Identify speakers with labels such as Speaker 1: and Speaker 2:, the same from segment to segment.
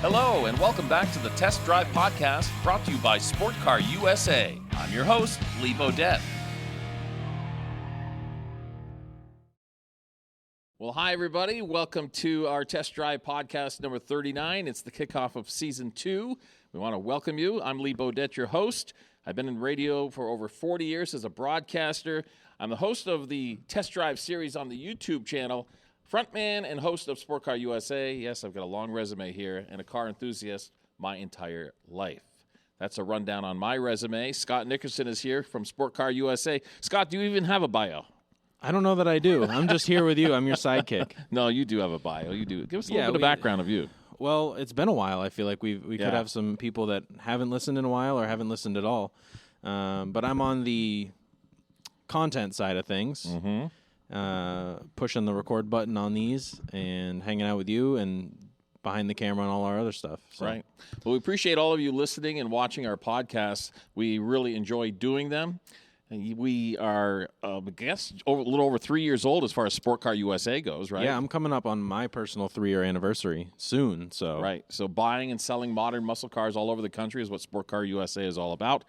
Speaker 1: Hello, and welcome back to the Test Drive Podcast, brought to you by Sport Car USA. I'm your host, Lee Bodette. Well, hi, everybody. Welcome to our Test Drive Podcast number 39. It's the kickoff of Season 2. We want to welcome you. I'm Lee Bodette, your host. I've been in radio for over 40 years as a broadcaster. I'm the host of the Test Drive series on the YouTube channel, frontman and host of Sport Car USA. Yes, I've got a long resume here, and a car enthusiast my entire life. That's a rundown on my resume. Scott Nickerson is here from Sport Car USA. Scott, do you even have a bio?
Speaker 2: I don't know that I do. I'm just here with you. I'm your sidekick.
Speaker 1: No, you do have a bio. You do. Give us a little bit of background of you.
Speaker 2: Well, it's been a while. I feel like we could have some people that haven't listened in a while or haven't listened at all. But I'm on the content side of things. Mm-hmm. Pushing the record button on these and hanging out with you and behind the camera and all our other stuff. So.
Speaker 1: Right. Well, we appreciate all of you listening and watching our podcasts. We really enjoy doing them. And we are, I guess, a little over 3 years old as far as Sport Car USA goes, right?
Speaker 2: Yeah, I'm coming up on my personal 3-year anniversary soon. So
Speaker 1: right. So buying and selling modern muscle cars all over the country is what Sport Car USA is all about.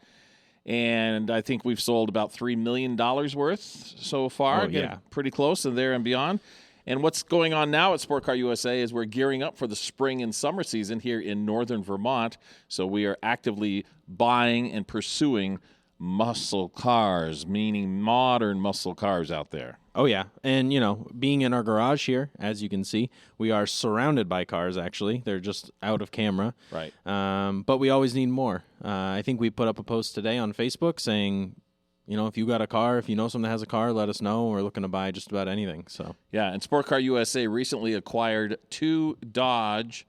Speaker 1: And I think we've sold about $3 million worth so far.
Speaker 2: Oh, yeah.
Speaker 1: Pretty close to there and beyond. And what's going on now at Sport Car USA is we're gearing up for the spring and summer season here in northern Vermont. So we are actively buying and pursuing muscle cars, meaning modern muscle cars out there.
Speaker 2: Oh, yeah. And, you know, being in our garage here, as you can see, we are surrounded by cars, actually. They're just out of camera.
Speaker 1: Right.
Speaker 2: But we always need more. I think we put up a post today on Facebook saying, you know, if you got a car, if you know someone that has a car, let us know. We're looking to buy just about anything. So
Speaker 1: yeah, and Sport Car USA recently acquired 2 Dodge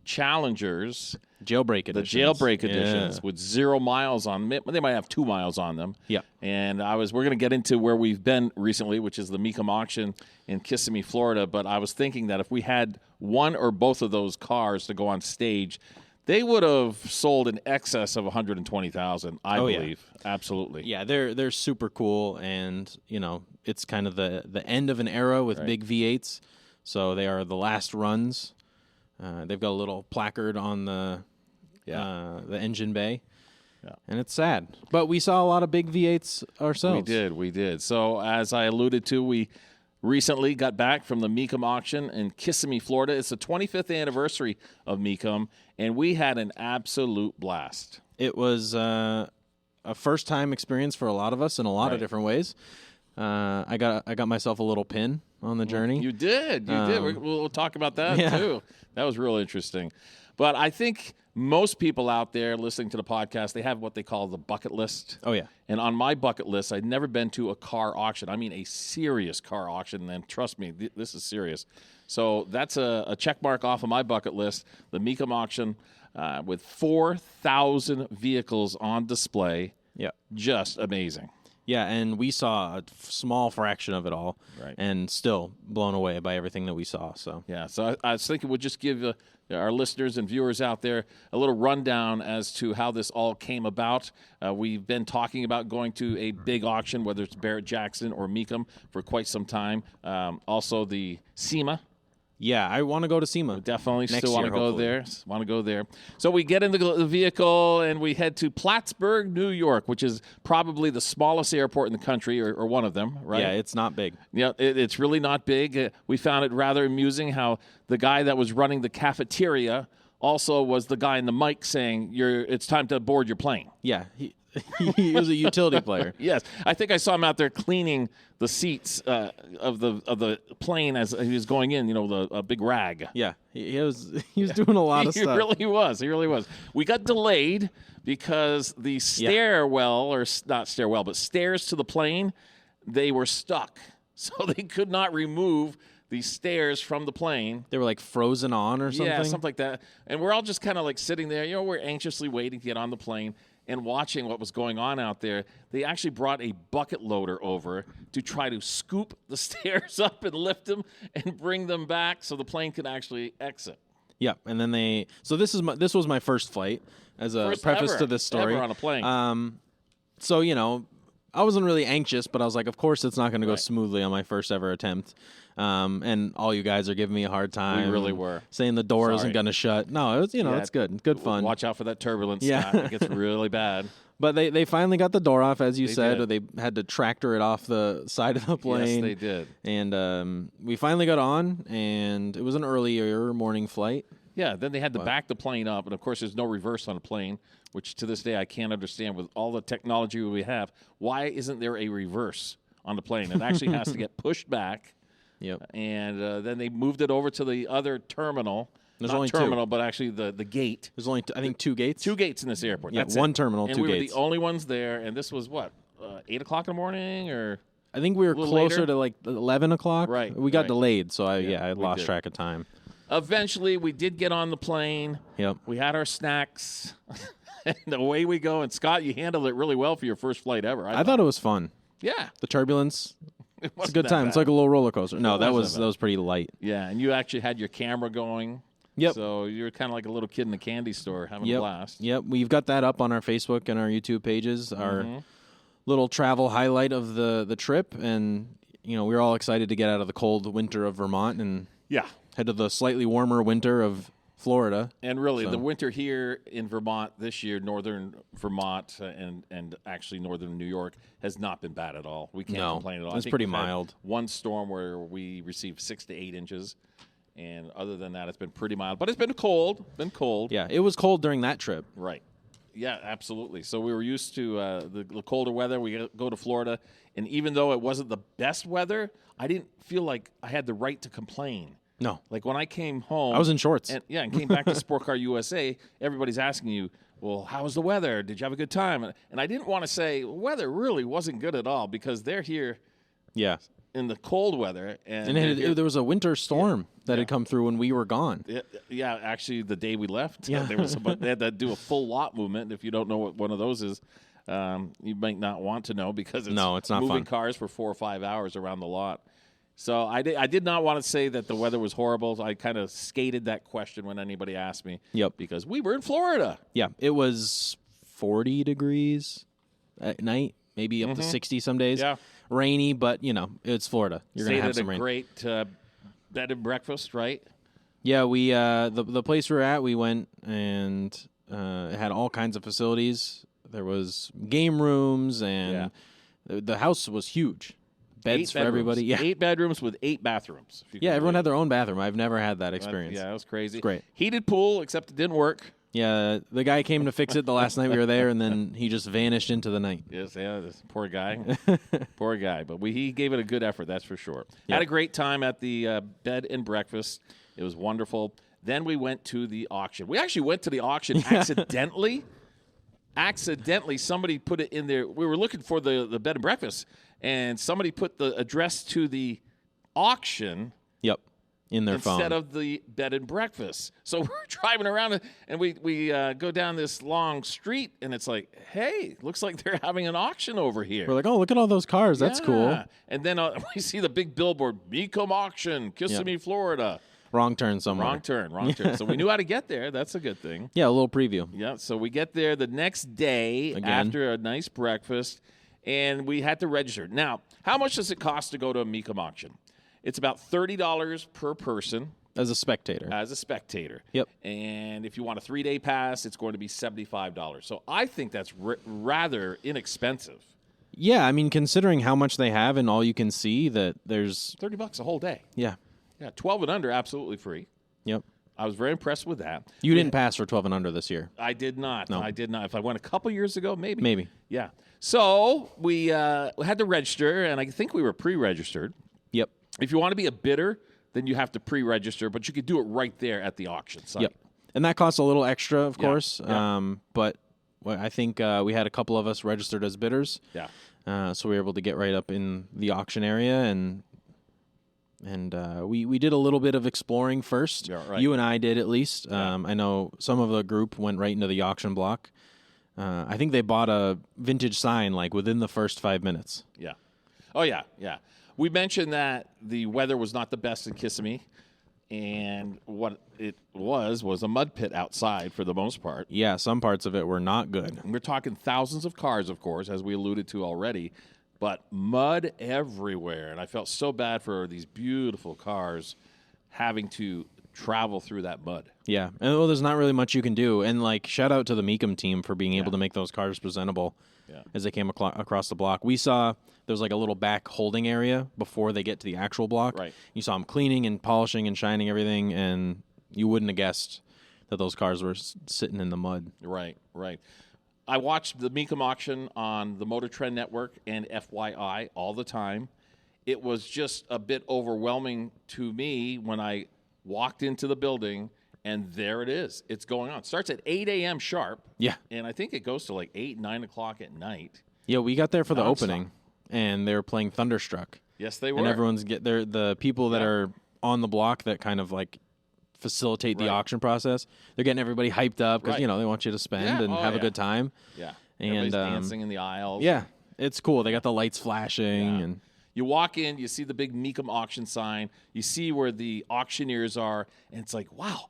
Speaker 1: Challengers.
Speaker 2: Jailbreak editions.
Speaker 1: The jailbreak editions with 0 miles on them. They might have 2 miles on them.
Speaker 2: Yeah.
Speaker 1: And we're going to get into where we've been recently, which is the Mecum Auction in Kissimmee, Florida. But I was thinking that if we had one or both of those cars to go on stage, they would have sold in excess of 120,000, I believe. Yeah. Absolutely.
Speaker 2: Yeah, they're super cool, and you know, it's kind of the end of an era with big V8s. So they are the last runs. They've got a little placard on the engine bay. Yeah. And it's sad. But we saw a lot of big V8s ourselves.
Speaker 1: We did. So as I alluded to, we recently got back from the Mecum Auction in Kissimmee, Florida. It's the 25th anniversary of Mecum, and we had an absolute blast.
Speaker 2: It was a first-time experience for a lot of us in a lot of different ways. I got myself a little pin on the journey.
Speaker 1: You did. We'll talk about that, too. That was real interesting. But I think most people out there listening to the podcast, they have what they call the bucket list.
Speaker 2: Oh, yeah.
Speaker 1: And on my bucket list, I'd never been to a car auction. I mean, a serious car auction. And trust me, this is serious. So that's a check mark off of my bucket list, the Mecum Auction, with 4,000 vehicles on display.
Speaker 2: Yeah.
Speaker 1: Just amazing.
Speaker 2: Yeah, and we saw a small fraction of it all, and still blown away by everything that we saw. So
Speaker 1: yeah, so I was thinking we'll just give our listeners and viewers out there a little rundown as to how this all came about. We've been talking about going to a big auction, whether it's Barrett-Jackson or Mecum, for quite some time. Also the SEMA.
Speaker 2: Yeah, I want to go to SEMA.
Speaker 1: We definitely
Speaker 2: next
Speaker 1: still want
Speaker 2: year,
Speaker 1: to go there. So we get into the vehicle and we head to Plattsburgh, New York, which is probably the smallest airport in the country, or one of them, right?
Speaker 2: Yeah, it's not big.
Speaker 1: Yeah, it's really not big. We found it rather amusing how the guy that was running the cafeteria also was the guy in the mic saying, "It's time to board your plane."
Speaker 2: Yeah, he was a utility player.
Speaker 1: Yes, I think I saw him out there cleaning the seats of the plane as he was going in. You know, the big rag.
Speaker 2: Yeah, he was doing a lot of stuff.
Speaker 1: He really was. We got delayed because the stairwell, or not stairwell, but stairs to the plane, they were stuck, so they could not remove the stairs from the plane.
Speaker 2: They were like frozen on or something?
Speaker 1: Yeah, something like that. And we're all just kind of like sitting there. You know, we're anxiously waiting to get on the plane and watching what was going on out there. They actually brought a bucket loader over to try to scoop the stairs up and lift them and bring them back so the plane could actually exit.
Speaker 2: Yeah, and then so this was my first flight as a preface to this story.
Speaker 1: Ever on a plane.
Speaker 2: So, you know, I wasn't really anxious, but I was like, of course it's not going to go smoothly on my first ever attempt. And all you guys are giving me a hard time.
Speaker 1: We really were.
Speaker 2: Saying the door isn't going to shut. No, it was, it's good. Good fun.
Speaker 1: Watch out for that turbulence. Yeah. It gets really bad.
Speaker 2: But they finally got the door off, as you said.
Speaker 1: did.
Speaker 2: They had to tractor it off the side of the plane.
Speaker 1: Yes, they did.
Speaker 2: And we finally got on, and it was an earlier morning flight.
Speaker 1: Yeah, then they had to back the plane up. And, of course, there's no reverse on a plane, which to this day I can't understand with all the technology we have. Why isn't there a reverse on the plane? It actually has to get pushed back.
Speaker 2: Yep.
Speaker 1: And then they moved it over to the other terminal.
Speaker 2: There's
Speaker 1: Not
Speaker 2: only
Speaker 1: terminal,
Speaker 2: two.
Speaker 1: but actually the gate.
Speaker 2: There's only, I think, 2 gates.
Speaker 1: 2 gates in this airport.
Speaker 2: Yeah,
Speaker 1: That's
Speaker 2: one
Speaker 1: it.
Speaker 2: terminal,
Speaker 1: and
Speaker 2: 2
Speaker 1: we
Speaker 2: gates.
Speaker 1: were the only ones there, and this was, 8 o'clock in the morning? Or
Speaker 2: I think we were closer
Speaker 1: later?
Speaker 2: to like 11 o'clock.
Speaker 1: Right,
Speaker 2: We got
Speaker 1: right.
Speaker 2: delayed, so I
Speaker 1: we
Speaker 2: lost
Speaker 1: did.
Speaker 2: track of time.
Speaker 1: Eventually, we did get on the plane.
Speaker 2: Yep.
Speaker 1: We had our snacks. And away we go. And, Scott, you handled it really well for your first flight ever.
Speaker 2: I thought it was fun.
Speaker 1: Yeah.
Speaker 2: The turbulence.
Speaker 1: It
Speaker 2: It's a good time. It's like a little roller coaster. No, that
Speaker 1: wasn't
Speaker 2: was pretty light.
Speaker 1: Yeah, and you actually had your camera going.
Speaker 2: Yep.
Speaker 1: So you were kind of like a little kid in a candy store having a blast.
Speaker 2: Yep. We've got that up on our Facebook and our YouTube pages. Our little travel highlight of the trip, and we were all excited to get out of the cold winter of Vermont and
Speaker 1: Yeah.
Speaker 2: head to the slightly warmer winter of Florida.
Speaker 1: And really, the winter here in Vermont this year, northern Vermont and actually northern New York, has not been bad at all. We can't complain at all.
Speaker 2: It's
Speaker 1: I think
Speaker 2: pretty
Speaker 1: we've had
Speaker 2: mild.
Speaker 1: One storm where we received 6 to 8 inches, and other than that, it's been pretty mild. But it's been cold.
Speaker 2: Yeah, it was cold during that trip.
Speaker 1: Right. Yeah, absolutely. So we were used to the colder weather. We go to Florida, and even though it wasn't the best weather, I didn't feel like I had the right to complain.
Speaker 2: No.
Speaker 1: Like when I came home,
Speaker 2: I was in shorts.
Speaker 1: and came back to Sport Car USA. Everybody's asking you, "Well, how was the weather? Did you have a good time?" And I didn't want to say weather really wasn't good at all because they're here
Speaker 2: Yeah.
Speaker 1: in the cold weather, and
Speaker 2: there was a winter storm that had come through when we were gone.
Speaker 1: yeah, actually, the day we left,
Speaker 2: Yeah.
Speaker 1: they had to do a full lot movement. If you don't know what one of those is, you might not want to know because it's
Speaker 2: not
Speaker 1: moving
Speaker 2: fun.
Speaker 1: cars for 4 or 5 hours around the lot. So I did not want to say that the weather was horrible. I kind of skated that question when anybody asked me.
Speaker 2: Yep.
Speaker 1: Because we were in Florida.
Speaker 2: Yeah, it was 40 degrees at night, maybe up to 60 some days.
Speaker 1: Yeah.
Speaker 2: Rainy, but, it's Florida. You're going to have
Speaker 1: Stayed at
Speaker 2: some
Speaker 1: a
Speaker 2: rain.
Speaker 1: great bed and breakfast, right?
Speaker 2: Yeah, we the place we were at, we went and it had all kinds of facilities. There was game rooms, and the house was huge. Beds for everybody. Yeah,
Speaker 1: 8 bedrooms with 8 bathrooms.
Speaker 2: Yeah, everyone had their own bathroom. I've never had that experience.
Speaker 1: Yeah, it was crazy.
Speaker 2: It's great.
Speaker 1: Heated pool, except it didn't work.
Speaker 2: Yeah, the guy came to fix it the last night we were there, and then he just vanished into the night.
Speaker 1: Yes, yeah, this poor guy. Poor guy. But he gave it a good effort, that's for sure.
Speaker 2: Yep.
Speaker 1: Had a great time at the bed and breakfast. It was wonderful. Then we went to the auction. We actually went to the auction accidentally. Accidentally, somebody put it in there. We were looking for the bed and breakfast, and somebody put the address to the auction
Speaker 2: Yep, in their phone.
Speaker 1: instead of the bed and breakfast. So we're driving around, and we go down this long street, and it's like, hey, looks like they're having an auction over here.
Speaker 2: We're like, oh, look at all those cars. That's cool.
Speaker 1: Yeah. And then we see the big billboard, Mecum Auction, Kissimmee, Florida.
Speaker 2: Wrong turn somewhere.
Speaker 1: Wrong turn. So we knew how to get there. That's a good thing.
Speaker 2: Yeah, a little preview.
Speaker 1: Yeah, so we get there the next day after a nice breakfast, and we had to register. Now, how much does it cost to go to a Mecum auction? It's about $30 per person.
Speaker 2: As a spectator.
Speaker 1: As a spectator.
Speaker 2: Yep.
Speaker 1: And if you want a 3-day pass, it's going to be $75. So I think that's rather inexpensive.
Speaker 2: Yeah, I mean, considering how much they have and all you can see, that there's
Speaker 1: $30 a whole day.
Speaker 2: Yeah.
Speaker 1: Yeah, 12 and under, absolutely free.
Speaker 2: Yep.
Speaker 1: I was very impressed with that.
Speaker 2: You didn't pass for 12 and under this year.
Speaker 1: I did not.
Speaker 2: No.
Speaker 1: I did not. If I went a couple years ago, maybe.
Speaker 2: Maybe.
Speaker 1: Yeah. So we had to register, and I think we were pre-registered.
Speaker 2: Yep.
Speaker 1: If you want to be a bidder, then you have to pre-register, but you could do it right there at the auction site.
Speaker 2: Yep. And that costs a little extra, of
Speaker 1: Yeah.
Speaker 2: course.
Speaker 1: Yeah.
Speaker 2: But I think we had a couple of us registered as bidders.
Speaker 1: Yeah.
Speaker 2: So we were able to get right up in the auction area, and we did a little bit of exploring first.
Speaker 1: Yeah, right.
Speaker 2: You and I did, at least. I know some of the group went right into the auction block. I think they bought a vintage sign like within the first 5 minutes.
Speaker 1: Yeah. Oh, yeah, yeah. We mentioned that the weather was not the best in Kissimmee, and what it was a mud pit outside for the most part.
Speaker 2: Yeah, some parts of it were not good.
Speaker 1: And we're talking thousands of cars, of course, as we alluded to already, but mud everywhere. And I felt so bad for these beautiful cars having to travel through that mud.
Speaker 2: Yeah, and well, there's not really much you can do. And like, shout out to the Mecum team for being able to make those cars presentable as they came across the block. We saw there was like a little back holding area before they get to the actual block.
Speaker 1: Right.
Speaker 2: You saw them cleaning and polishing and shining everything, and you wouldn't have guessed that those cars were sitting in the mud.
Speaker 1: Right. I watched the Mecum auction on the Motor Trend Network and FYI all the time. It was just a bit overwhelming to me when I walked into the building, and there it is. It's going on. It starts at 8 a.m. sharp.
Speaker 2: Yeah.
Speaker 1: And I think it goes to like 8, 9 o'clock at night.
Speaker 2: Yeah, we got there for the opening, and they were playing Thunderstruck.
Speaker 1: Yes, they were.
Speaker 2: And everyone's the people that are on the block that kind of like facilitate the auction process. They're getting everybody hyped up because, they want you to spend and have a good time.
Speaker 1: Yeah.
Speaker 2: And
Speaker 1: everybody's dancing in the aisles.
Speaker 2: Yeah. It's cool. They got the lights flashing and
Speaker 1: you walk in, you see the big Mecum auction sign, you see where the auctioneers are, and it's like, wow,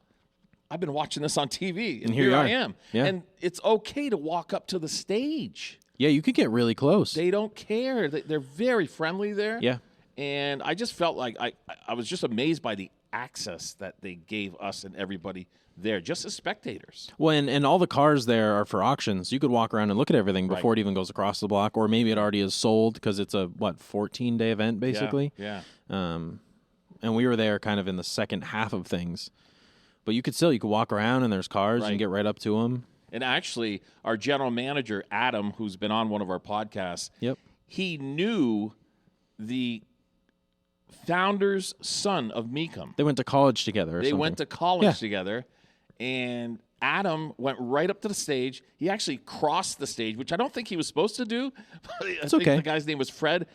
Speaker 1: I've been watching this on TV, and here I am. Yeah. And it's okay to walk up to the stage.
Speaker 2: Yeah, you could get really close.
Speaker 1: They don't care. They're very friendly there.
Speaker 2: Yeah.
Speaker 1: And I just felt like I was just amazed by the access that they gave us and everybody there, just as spectators.
Speaker 2: Well, and all the cars there are for auctions. You could walk around and look at everything before it even goes across the block, or maybe it already is sold because it's a, 14-day event, basically?
Speaker 1: Yeah.
Speaker 2: And we were there kind of in the second half of things. But you could walk around and there's cars and get right up to them.
Speaker 1: And actually, our general manager, Adam, who's been on one of our podcasts, he knew the founder's son of Mecum.
Speaker 2: They went to college together
Speaker 1: They went to college together, and Adam went right up to the stage. He actually crossed the stage, which I don't think he was supposed to do. I think the guy's name was Fred.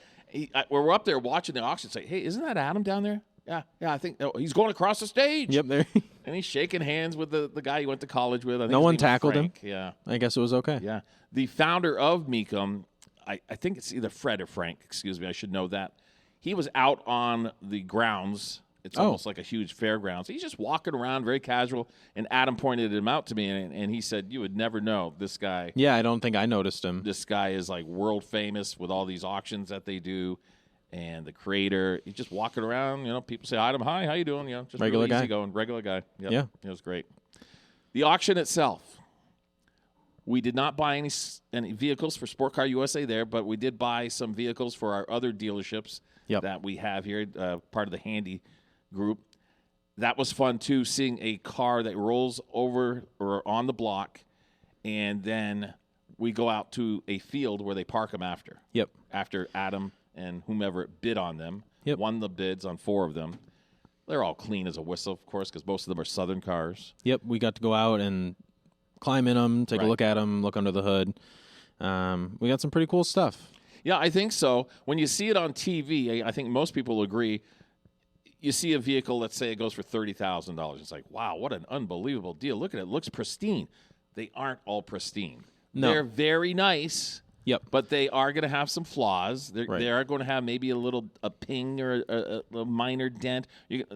Speaker 1: We're up there watching the auction. Say, hey, isn't that Adam down there? Yeah, I think he's going across the stage.
Speaker 2: Yep, there.
Speaker 1: And he's shaking hands with the guy he went to college with. I think
Speaker 2: no one tackled him.
Speaker 1: Yeah.
Speaker 2: I guess it was okay.
Speaker 1: Yeah. The founder of Mecum, I think it's either Fred or Frank. Excuse me, I should know that. He was out on the grounds. It's almost like a huge fairgrounds. He's just walking around, very casual. And Adam pointed him out to me, and he said, "You would never know this guy."
Speaker 2: Yeah, I don't think I noticed him.
Speaker 1: This guy is like world famous with all these auctions that they do. And the creator, he's just walking around. People say hi to him. Hi, how you doing? Just
Speaker 2: regular
Speaker 1: really
Speaker 2: guy.
Speaker 1: easy going, regular guy. Yep.
Speaker 2: Yeah,
Speaker 1: it was great. The auction itself, we did not buy any vehicles for Sport Car USA there, but we did buy some vehicles for our other dealerships that we have here, part of the Handy group. That was fun too, seeing a car that rolls over or on the block, and then we go out to a field where they park them after.
Speaker 2: Yep.
Speaker 1: After Adam and whomever bid on them, won the bids on 4 of them. They're all clean as a whistle, of course, because most of them are Southern cars.
Speaker 2: Yep, we got to go out and climb in them, take a look at them, look under the hood. We got some pretty cool stuff.
Speaker 1: Yeah, I think so. When you see it on TV, I think most people will agree, you see a vehicle, let's say it goes for $30,000. It's like, wow, what an unbelievable deal. Look at it. It looks pristine. They aren't all pristine. No. They're very nice.
Speaker 2: Yep.
Speaker 1: But they are going to have some flaws. They are going to have maybe a ping or a minor dent,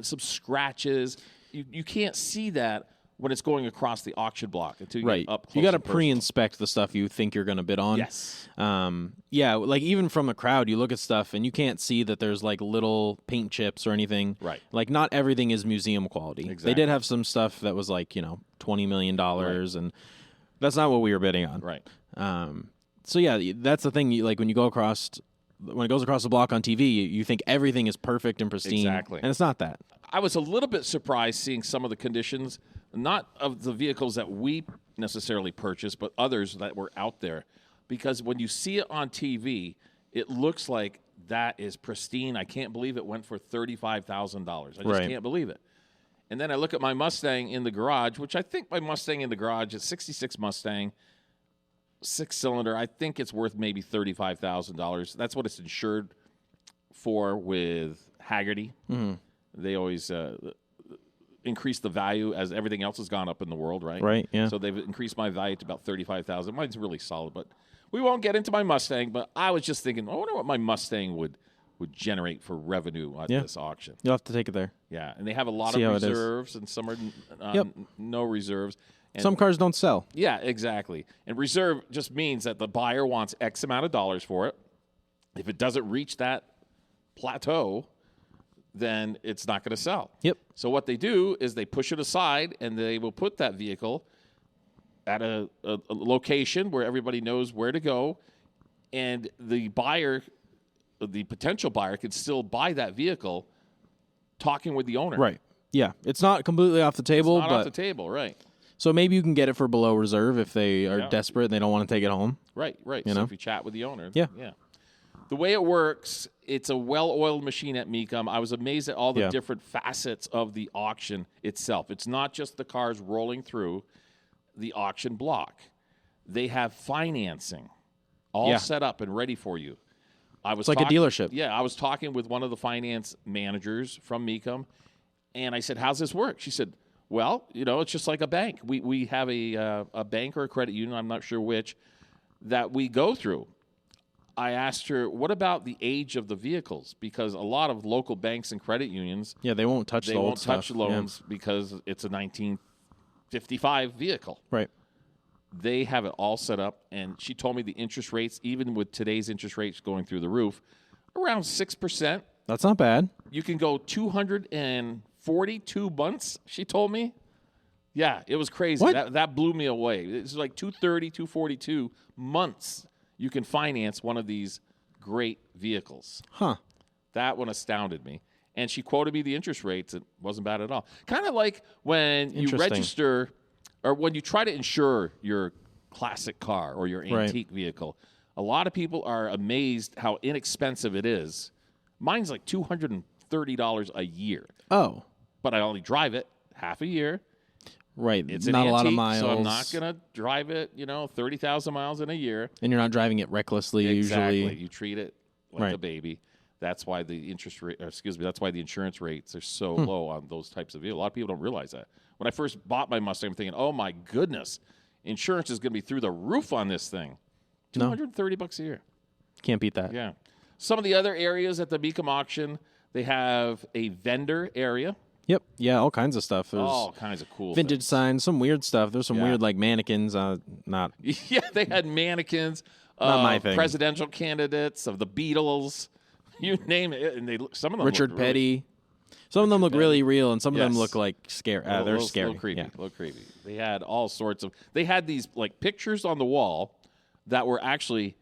Speaker 1: some scratches. You can't see that when it's going across the auction block until you get up close.
Speaker 2: You got to pre-inspect the stuff you think you're going to bid on.
Speaker 1: Yes.
Speaker 2: Yeah, like even from a crowd, you look at stuff and you can't see that there's like little paint chips or anything.
Speaker 1: Right.
Speaker 2: Like not everything is museum quality.
Speaker 1: Exactly.
Speaker 2: They did have some stuff that was like, $20 million, and that's not what we were bidding on.
Speaker 1: Right.
Speaker 2: So yeah, that's the thing. Like when it goes across the block on TV, you think everything is perfect and pristine.
Speaker 1: Exactly.
Speaker 2: And it's not that.
Speaker 1: I was a little bit surprised seeing some of the conditions, not of the vehicles that we necessarily purchased, but others that were out there. Because when you see it on TV, it looks like that is pristine. I can't believe it went for $35,000. I just can't believe it. And then I look at my Mustang in the garage, which I think my Mustang in the garage is 66 Mustang. 6-cylinder, I think it's worth maybe $35,000. That's what it's insured for with Haggerty. Mm-hmm. They always increase the value as everything else has gone up in the world, right?
Speaker 2: Right, yeah.
Speaker 1: So they've increased my value to about $35,000. Mine's really solid, but we won't get into my Mustang. But I was just thinking, I wonder what my Mustang would would generate for revenue at this auction.
Speaker 2: You'll have to take it there.
Speaker 1: Yeah, and they have a lot of reserves, and some are no reserves. And
Speaker 2: some cars don't sell.
Speaker 1: Yeah, exactly. And reserve just means that the buyer wants X amount of dollars for it. If it doesn't reach that plateau, then it's not going to sell.
Speaker 2: Yep.
Speaker 1: So what they do is they push it aside, and they will put that vehicle at a location where everybody knows where to go, and the potential buyer can still buy that vehicle talking with the owner.
Speaker 2: Right. Yeah. It's not completely off the table.
Speaker 1: It's not off the table, right.
Speaker 2: So maybe you can get it for below reserve if they are desperate and they don't want to take it home.
Speaker 1: Right. So if you chat with the owner.
Speaker 2: Yeah.
Speaker 1: The way it works, it's a well-oiled machine at Mecum. I was amazed at all the different facets of the auction itself. It's not just the cars rolling through the auction block. They have financing all set up and ready for you.
Speaker 2: It's like a dealership.
Speaker 1: Yeah, I was talking with one of the finance managers from Mecum, and I said, how's this work? She said, well, it's just like a bank. We have a bank or a credit union, I'm not sure which, that we go through. I asked her, what about the age of the vehicles? Because a lot of local banks and credit unions,
Speaker 2: they won't touch the old stuff.
Speaker 1: Touch loans because it's a 1955 vehicle.
Speaker 2: Right.
Speaker 1: They have it all set up, and she told me the interest rates, even with today's interest rates going through the roof, around 6%.
Speaker 2: That's not bad.
Speaker 1: You can go 242 months, she told me. Yeah, it was crazy.
Speaker 2: What?
Speaker 1: That blew me away. It's like 230, 242 months you can finance one of these great vehicles.
Speaker 2: Huh.
Speaker 1: That one astounded me. And she quoted me the interest rates. It wasn't bad at all. Kind of like when you register or when you try to insure your classic car or your antique vehicle. A lot of people are amazed how inexpensive it is. Mine's like $230 a year.
Speaker 2: Oh.
Speaker 1: But I only drive it half a year.
Speaker 2: Right.
Speaker 1: It's
Speaker 2: not
Speaker 1: an
Speaker 2: a lot of
Speaker 1: antique,
Speaker 2: miles.
Speaker 1: so I'm not going to drive it, 30,000 miles in a year.
Speaker 2: And you're not driving it recklessly
Speaker 1: Exactly.
Speaker 2: usually.
Speaker 1: You treat it like a baby. That's why the that's why the insurance rates are so low on those types of vehicles. A lot of people don't realize that. When I first bought my Mustang, I'm thinking, oh my goodness, insurance is going to be through the roof on this thing. $230 a year.
Speaker 2: Can't beat that.
Speaker 1: Yeah. Some of the other areas at the Mecum auction, they have a vendor area.
Speaker 2: Yep. Yeah, all kinds of stuff. There's
Speaker 1: all kinds of cool
Speaker 2: vintage
Speaker 1: things.
Speaker 2: signs, some weird stuff. There's some weird mannequins. Not.
Speaker 1: Yeah, they had mannequins.
Speaker 2: Not my thing.
Speaker 1: Presidential candidates of the Beatles. You name it, and some of them.
Speaker 2: Richard Petty. Some of them look really real, and some of them look like scary. They're scary.
Speaker 1: A little creepy. They had all sorts of. They had these pictures on the wall that were actually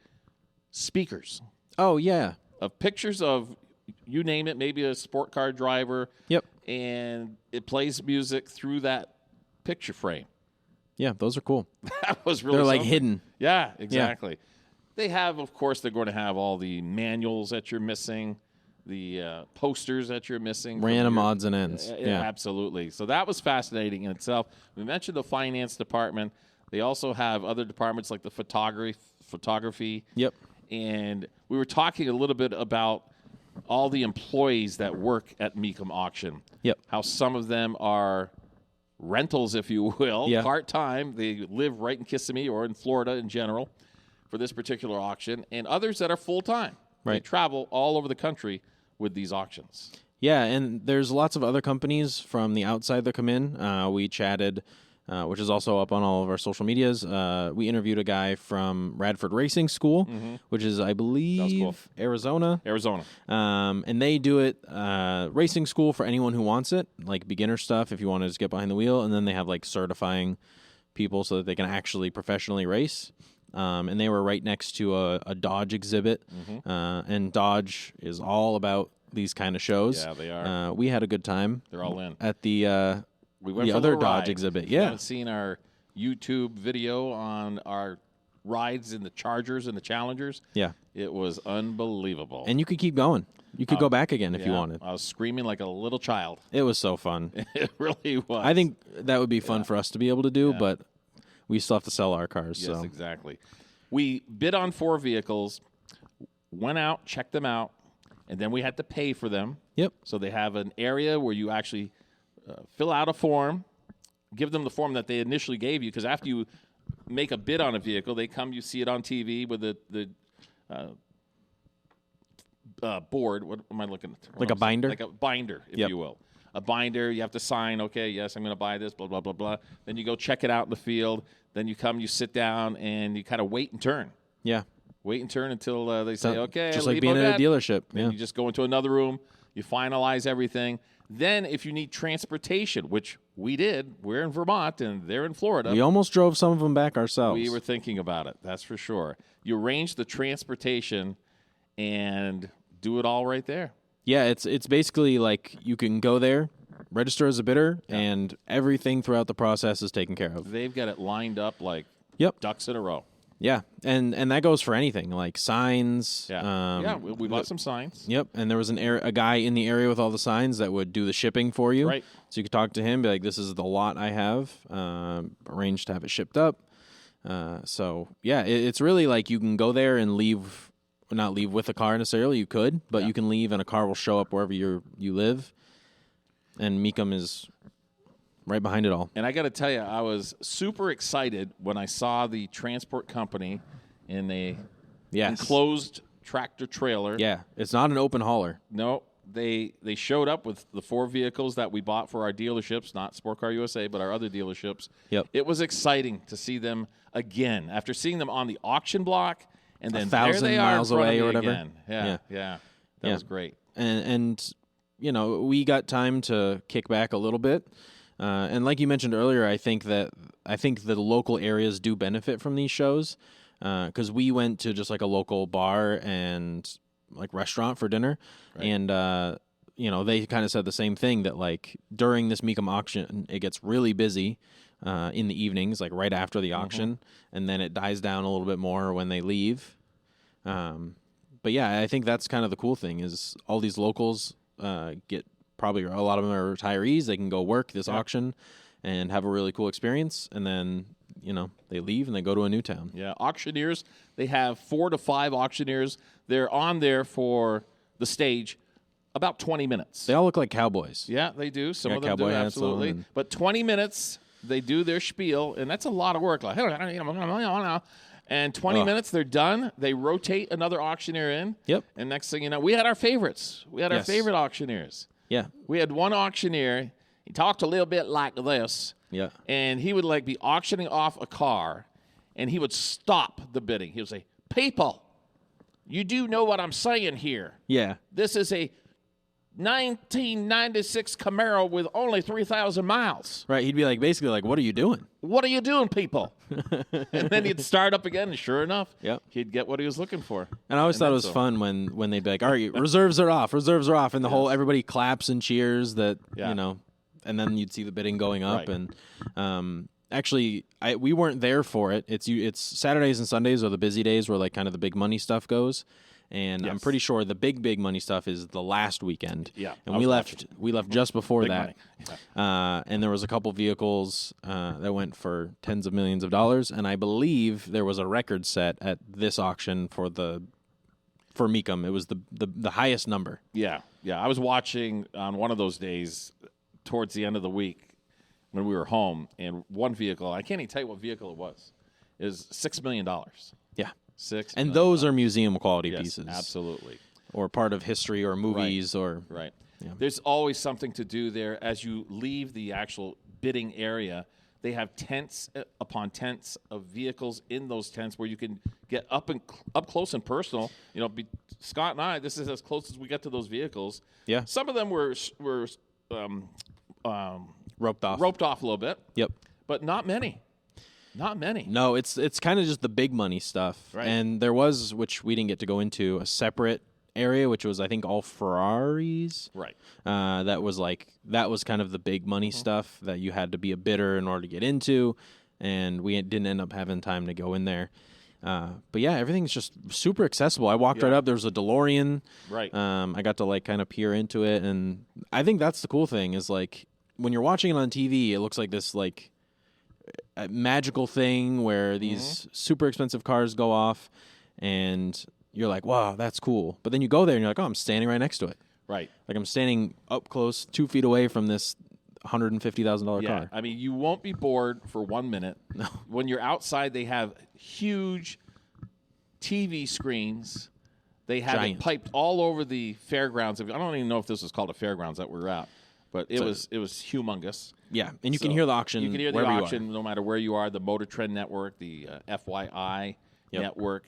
Speaker 1: speakers.
Speaker 2: Oh yeah.
Speaker 1: Of pictures of, you name it, maybe a sport car driver.
Speaker 2: Yep.
Speaker 1: And it plays music through that picture frame.
Speaker 2: Yeah, those are cool.
Speaker 1: That was really.
Speaker 2: They're like
Speaker 1: something.
Speaker 2: hidden.
Speaker 1: Yeah, exactly. Yeah. They have, of course, they're going to have all the manuals that you're missing, the posters that you're missing.
Speaker 2: Random odds and ends.
Speaker 1: Yeah, absolutely. So that was fascinating in itself. We mentioned the finance department. They also have other departments like the photography.
Speaker 2: Yep.
Speaker 1: And we were talking a little bit about all the employees that work at Mecum Auction.
Speaker 2: Yep.
Speaker 1: How some of them are rentals, if you will, part-time. They live right in Kissimmee or in Florida in general for this particular auction, and others that are full-time.
Speaker 2: Right.
Speaker 1: They travel all over the country with these auctions.
Speaker 2: Yeah, and there's lots of other companies from the outside that come in. We chatted, which is also up on all of our social medias. We interviewed a guy from Radford Racing School, which is, I believe, Arizona. And they do it, racing school for anyone who wants it, like beginner stuff if you want to just get behind the wheel. And then they have certifying people so that they can actually professionally race. And they were right next to a Dodge exhibit. And Dodge is all about these kind of shows.
Speaker 1: Yeah, they are.
Speaker 2: We had a good time.
Speaker 1: They're all in.
Speaker 2: At the
Speaker 1: we went
Speaker 2: other Dodge exhibit.
Speaker 1: If you haven't seen our YouTube video on our rides in the Chargers and the Challengers.
Speaker 2: Yeah.
Speaker 1: It was unbelievable.
Speaker 2: And you could keep going. You could go back again if you wanted.
Speaker 1: I was screaming like a little child.
Speaker 2: It was so fun.
Speaker 1: It really was.
Speaker 2: I think that would be fun for us to be able to do, but we still have to sell our cars.
Speaker 1: Yes,
Speaker 2: so.
Speaker 1: exactly. We bid on 4 vehicles, went out, checked them out, and then we had to pay for them.
Speaker 2: Yep.
Speaker 1: So they have an area where you actually fill out a form, give them the form that they initially gave you, because after you make a bid on a vehicle, they come, you see it on TV with the board. What am I looking at?
Speaker 2: Like a binder?
Speaker 1: Like a binder, if you will. A binder, you have to sign, okay, yes, I'm going to buy this, blah, blah, blah, blah. Then you go check it out in the field. Then you come, you sit down, and you kind of wait and turn.
Speaker 2: Yeah.
Speaker 1: Wait and turn until they say, okay.
Speaker 2: Just like being at a dealership.
Speaker 1: Then you just go into another room. You finalize everything. Then if you need transportation, which we did, we're in Vermont, and they're in Florida.
Speaker 2: We almost drove some of them back ourselves.
Speaker 1: We were thinking about it, that's for sure. You arrange the transportation and do it all right there.
Speaker 2: Yeah, it's basically like you can go there, register as a bidder, and everything throughout the process is taken care of.
Speaker 1: They've got it lined up like ducks in a row.
Speaker 2: Yeah, and that goes for anything, like signs.
Speaker 1: Yeah, we bought some signs.
Speaker 2: Yep, and there was a guy in the area with all the signs that would do the shipping for you.
Speaker 1: Right.
Speaker 2: So you could talk to him, be like, this is the lot I have, arrange to have it shipped up. So, yeah, it's really like you can go there and leave. Not leave with a car necessarily. You could, but you can leave and a car will show up wherever you live. And Mecum is right behind it all.
Speaker 1: And I got to tell you, I was super excited when I saw the transport company in a enclosed tractor trailer.
Speaker 2: Yeah, it's not an open hauler.
Speaker 1: No, they showed up with the 4 vehicles that we bought for our dealerships, not Sport Car USA, but our other dealerships.
Speaker 2: Yep.
Speaker 1: It was exciting to see them again after seeing them on the auction block. And then
Speaker 2: 1,000
Speaker 1: there they are
Speaker 2: miles away or whatever.
Speaker 1: Again. Yeah. That was great.
Speaker 2: And you know, we got time to kick back a little bit. And like you mentioned earlier, I think the local areas do benefit from these shows because we went to just like a local bar and like restaurant for dinner, and you know, they kind of said the same thing that like during this Mecum auction, it gets really busy. In the evenings, like right after the auction, and then it dies down a little bit more when they leave. But yeah, I think that's kind of the cool thing is all these locals get probably a lot of them are retirees. They can go work this auction and have a really cool experience, and then you know they leave and they go to a new town.
Speaker 1: Yeah, auctioneers. They have 4 to 5 auctioneers. They're on there for the stage about 20 minutes.
Speaker 2: They all look like cowboys.
Speaker 1: Yeah, they do. Some of them
Speaker 2: cowboy
Speaker 1: do,
Speaker 2: hats
Speaker 1: absolutely.
Speaker 2: on
Speaker 1: But 20 minutes. They do their spiel, and that's a lot of work. Like, and 20 minutes, they're done. They rotate another auctioneer in.
Speaker 2: Yep.
Speaker 1: And next thing you know, we had our favorites. We had our favorite auctioneers.
Speaker 2: Yeah.
Speaker 1: We had one auctioneer. He talked a little bit like this.
Speaker 2: Yeah.
Speaker 1: And he would like be auctioning off a car, and he would stop the bidding. He would say, "People, you do know what I'm saying here.
Speaker 2: Yeah.
Speaker 1: This is a 1996 Camaro with only 3,000 miles.
Speaker 2: Right. He'd be like, basically like, what are you doing?
Speaker 1: What are you doing, people?" And then he'd start up again, and sure enough, he'd get what he was looking for.
Speaker 2: And I always thought it was fun when they'd be like, all right, reserves are off, and the whole, everybody claps and cheers that, you know, and then you'd see the bidding going up.
Speaker 1: Right.
Speaker 2: And actually, we weren't there for it. It's Saturdays and Sundays are the busy days where like kind of the big money stuff goes. And I'm pretty sure the big money stuff is the last weekend.
Speaker 1: Yeah,
Speaker 2: and we left just before that.
Speaker 1: Yeah.
Speaker 2: And there was a couple vehicles that went for tens of millions of dollars, and I believe there was a record set at this auction for Mecum. It was the highest number.
Speaker 1: Yeah. I was watching on one of those days towards the end of the week when we were home, and one vehicle, I can't even tell you what vehicle it was, is $6 million.
Speaker 2: Yeah.
Speaker 1: And
Speaker 2: those are museum quality
Speaker 1: yes,
Speaker 2: pieces.
Speaker 1: Absolutely.
Speaker 2: Or part of history or movies or
Speaker 1: Right. Yeah. There's always something to do there. As you leave the actual bidding area, they have tents upon tents of vehicles in those tents where you can get up close and personal. You know, Scott and I, this is as close as we get to those vehicles.
Speaker 2: Yeah.
Speaker 1: Some of them were
Speaker 2: roped off
Speaker 1: a little bit.
Speaker 2: Yep.
Speaker 1: But not many. Not many.
Speaker 2: No, it's kind of just the big money stuff.
Speaker 1: Right.
Speaker 2: And there was, which we didn't get to go into, a separate area, which was I think all Ferraris.
Speaker 1: Right.
Speaker 2: That was kind of the big money stuff that you had to be a bidder in order to get into, and we didn't end up having time to go in there. But yeah, everything's just super accessible. I walked right up. There was a DeLorean.
Speaker 1: Right.
Speaker 2: I got to like kind of peer into it, and I think that's the cool thing is like when you're watching it on TV, it looks like this like a magical thing where these super expensive cars go off, and you're like, wow, that's cool. But then you go there and you're like, oh, I'm standing right next to it.
Speaker 1: Right.
Speaker 2: Like I'm standing up close, 2 feet away from this $150,000 car.
Speaker 1: I mean, you won't be bored for 1 minute.
Speaker 2: No.
Speaker 1: When you're outside, they have huge TV screens They had
Speaker 2: Giant.
Speaker 1: it piped all over the fairgrounds. I don't even know if this was called a fairgrounds that we were at, but it was humongous.
Speaker 2: Yeah, and you can hear the auction.
Speaker 1: You can hear the
Speaker 2: wherever
Speaker 1: auction no matter where you are. The Motor Trend Network, the FYI network.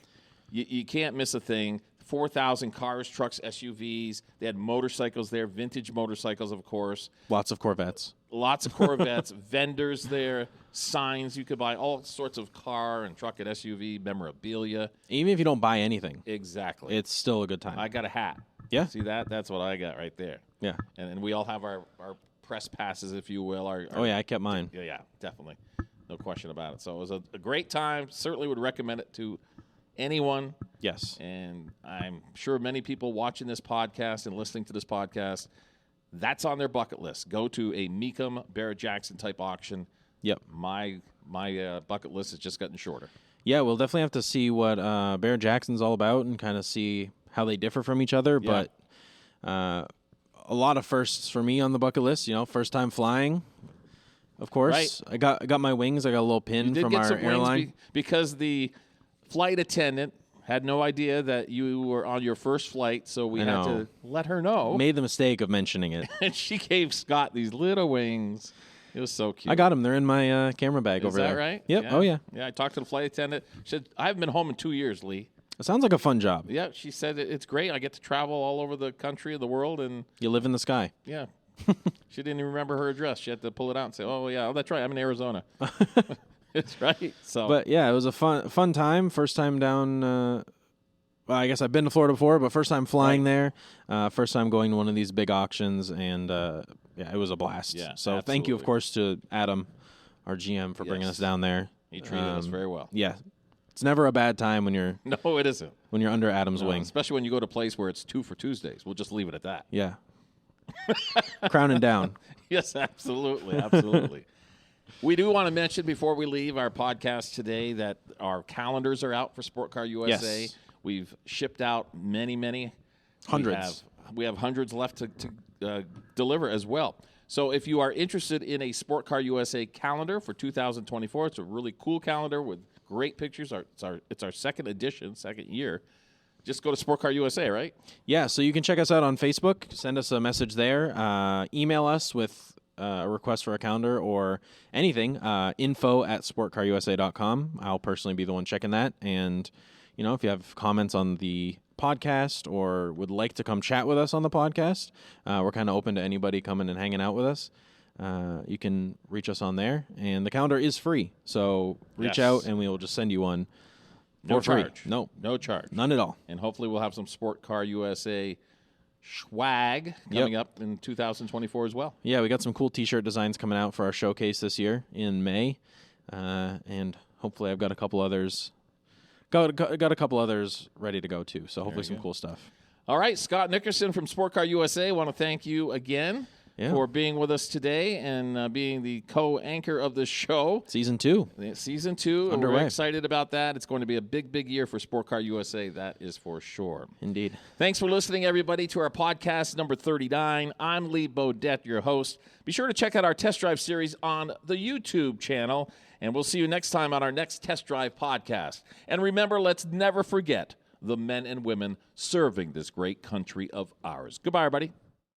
Speaker 1: You can't miss a thing. 4,000 cars, trucks, SUVs. They had motorcycles there, vintage motorcycles, of course.
Speaker 2: Lots of Corvettes.
Speaker 1: Lots of Corvettes, vendors there, signs. You could buy all sorts of car and truck and SUV memorabilia.
Speaker 2: Even if you don't buy anything.
Speaker 1: Exactly.
Speaker 2: It's still a good time.
Speaker 1: I got a hat.
Speaker 2: Yeah.
Speaker 1: See that? That's what I got right there.
Speaker 2: Yeah.
Speaker 1: And we all have our press passes, if you will.
Speaker 2: Oh, yeah, I kept mine.
Speaker 1: Yeah, definitely. No question about it. So it was a great time. Certainly would recommend it to anyone.
Speaker 2: Yes.
Speaker 1: And I'm sure many people watching this podcast and listening to this podcast, that's on their bucket list. Go to a Mecum Barrett-Jackson type auction.
Speaker 2: Yep.
Speaker 1: My bucket list has just gotten shorter.
Speaker 2: Yeah, we'll definitely have to see what Barrett-Jackson's all about and kind of see how they differ from each other.
Speaker 1: Yeah.
Speaker 2: But a lot of firsts for me on the bucket list. You know, first time flying, of course.
Speaker 1: Right.
Speaker 2: I got my wings. I got a little pin from our airline.
Speaker 1: Because the flight attendant had no idea that you were on your first flight, so we had to let her know.
Speaker 2: Made the mistake of mentioning it.
Speaker 1: And she gave Scott these little wings. It was so cute.
Speaker 2: I got them. They're in my camera bag over there.
Speaker 1: Is that right?
Speaker 2: Yep.
Speaker 1: Yeah.
Speaker 2: Oh, yeah.
Speaker 1: Yeah, I talked to the flight attendant. She said, I haven't been home in 2 years, Lee.
Speaker 2: It sounds like a fun job.
Speaker 1: Yeah, she said it's great. I get to travel all over the country, the world, and
Speaker 2: You live in the sky.
Speaker 1: yeah. She didn't even remember her address. She had to pull it out and say, "Oh yeah, that's right. I'm in Arizona." It's right. So,
Speaker 2: But yeah, it was a fun time. First time down. Well, I guess I've been to Florida before, but first time flying there. First time going to one of these big auctions, and yeah, it was a blast.
Speaker 1: Yeah,
Speaker 2: so thank you, of
Speaker 1: absolutely.
Speaker 2: course, to Adam, our GM, for bringing
Speaker 1: Yes.
Speaker 2: us down there.
Speaker 1: he treated us very well.
Speaker 2: Yeah, it's never a bad time when you're
Speaker 1: No, it isn't.
Speaker 2: under Adam's wing.
Speaker 1: Especially when you go to a place where it's 2 for Tuesdays. We'll just leave it at that.
Speaker 2: Yeah, crowning down.
Speaker 1: Yes, absolutely, absolutely. We do want to mention before we leave our podcast today that our calendars are out for Sport Car USA.
Speaker 2: Yes.
Speaker 1: We've shipped out many.
Speaker 2: Hundreds.
Speaker 1: We have hundreds left to deliver as well. So if you are interested in a Sport Car USA calendar for 2024, it's a really cool calendar with great pictures. It's our second edition, second year. Just go to Sport Car USA, right?
Speaker 2: Yeah, so you can check us out on Facebook. Send us a message there. Email us with a request for a calendar or anything. info@sportcarusa.com. I'll personally be the one checking that. And, you know, if you have comments on the podcast or would like to come chat with us on the podcast, we're kind of open to anybody coming and hanging out with us. You can reach us on there. And the calendar is free. So reach out and we will just send you one.
Speaker 1: No
Speaker 2: for free.
Speaker 1: charge.
Speaker 2: No
Speaker 1: charge.
Speaker 2: None at all.
Speaker 1: And hopefully we'll have some Sport Car USA swag coming up in 2024 as well.
Speaker 2: Yeah, we got some cool T-shirt designs coming out for our showcase this year in May, and hopefully I've got a couple others. Got a couple others ready to go too. So hopefully some cool stuff.
Speaker 1: All right, Scott Nickerson from Sport Car USA. I want to thank you again for being with us today and being the co-anchor of the show.
Speaker 2: Season 2.
Speaker 1: Season 2.
Speaker 2: Underway.
Speaker 1: We're excited about that. It's going to be a big year for Sport Car USA. That is for sure.
Speaker 2: Indeed.
Speaker 1: Thanks for listening, everybody, to our podcast number 39. I'm Lee Bodette, your host. Be sure to check out our test drive series on the YouTube channel, and we'll see you next time on our next test drive podcast. And remember, let's never forget the men and women serving this great country of ours. Goodbye, everybody.